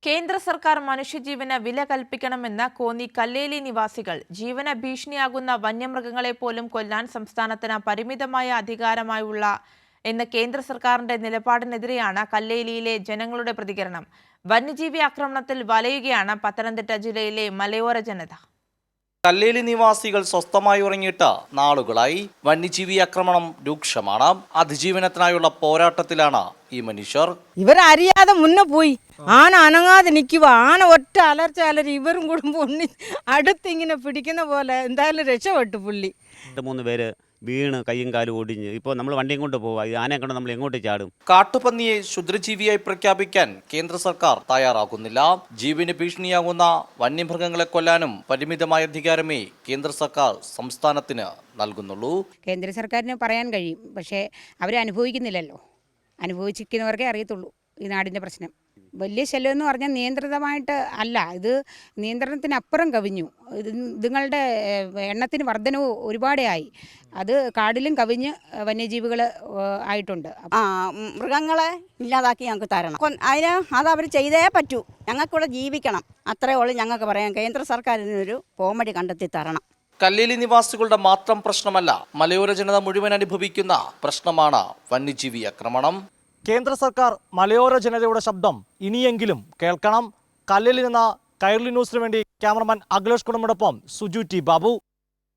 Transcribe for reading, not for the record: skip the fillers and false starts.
കേന്ദ്ര സർക്കാർ മനുഷ്യജീവന് വില കൽപ്പിക്കണമെന്ന കോന്നി കല്ലേലി നിവാസികൾ ജീവന ഭീഷണിയാകുന്ന വന്യമൃഗങ്ങളെ പോലും കൊല്ലാൻ സംസ്ഥാനത്തിന് പരിമിതമായ അധികാരമായുള്ള എന്ന കേന്ദ്ര സർക്കാരിന്റെ നിലപാടിനെതിരെയാണ് കല്ലേലിയിലെ ജനങ്ങളുടെ പ്രതികരണം. വന്യജീവി ആക്രമണത്തിൽ വലയുകയാണ് പത്തനംതിട്ട ജില്ലയിലെ മലയോര ജനത. കല്ലേലി നിവാസികൾ സ്വസ്ഥമായി ഉറങ്ങിയിട്ട് നാളുകളായി. വന്യജീവി ആക്രമണം രൂക്ഷമാണ്. അതിജീവനത്തിനായുള്ള പോരാട്ടത്തിലാണ് ഈ മനുഷ്യർ. ഇവരറിയാതെ മുന്നേ പോയി ആന അനങ്ങാതെ നിൽക്കുക. ആന ഒറ്റ അലർച്ച അലറി ഇവരും കുടുംബം അടുത്തിങ്ങനെ പിടിക്കുന്ന പോലെ എന്തായാലും രക്ഷപ്പെട്ടു പുള്ളി. 2-3 പേര് വീണ് കയ്യും കാലും ഒടിഞ്ഞ് ഇപ്പോൾ നമ്മൾ വണ്ടിയും കൊണ്ട് പോവാ. ഈ ആനയെ കൊണ്ട് നമ്മൾ എങ്ങോട്ട് ചാടും? കാട്ടുപന്നിയെ ക്ഷുദ്രജീവിയായി പ്രഖ്യാപിക്കാൻ കേന്ദ്ര സർക്കാർ തയ്യാറാകുന്നില്ല. ജീവന് ഭീഷണിയാകുന്ന വന്യമൃഗങ്ങളെ കൊല്ലാനും പരിമിതമായ അധികാരമേ കേന്ദ്ര സർക്കാർ സംസ്ഥാനത്തിന് നൽകുന്നുള്ളൂ. കേന്ദ്ര സർക്കാരിന് പറയാൻ കഴിയും, പക്ഷേ അവരനുഭവിക്കുന്നില്ലല്ലോ. അനുഭവിച്ചിരിക്കുന്നവർക്കേ അറിയത്തുള്ളൂ ഈ നാടിൻ്റെ പ്രശ്നം. വലിയ ശല്യം എന്ന് പറഞ്ഞാൽ നിയന്ത്രിതമായിട്ട് അല്ല, ഇത് നിയന്ത്രണത്തിനപ്പുറം കവിഞ്ഞു. ഇതുങ്ങളുടെ എണ്ണത്തിന് വർധനവ് ഒരുപാടായി. അത് കാടിലും കവിഞ്ഞ് വന്യജീവികൾ ആയിട്ടുണ്ട്. മൃഗങ്ങളെ ഇല്ലാതാക്കി ഞങ്ങൾക്ക് തരണം. അതിന് അത് അവർ ചെയ്തേ പറ്റൂ. ഞങ്ങൾക്കിവിടെ ജീവിക്കണം. അത്രേ ഉള്ളൂ ഞങ്ങൾക്ക് പറയാം. കേന്ദ്ര സർക്കാരിനൊരു പോംവഴി കണ്ടെത്തി തരണം. കല്ലേലി നിവാസികളുടെ മാത്രം പ്രശ്നമല്ല, മലയോര ജനത മുഴുവൻ അനുഭവിക്കുന്ന പ്രശ്നമാണ് വന്യജീവി ആക്രമണം. കേന്ദ്ര സർക്കാർ മലയോര ജനതയുടെ ശബ്ദം ഇനിയെങ്കിലും കേൾക്കണം. കല്ലേലിൽ നിന്ന് കൈരളി ന്യൂസിനു വേണ്ടി ക്യാമറമാൻ അഖിലേഷ് കുടുംബോടൊപ്പം സുജു ടി ബാബു.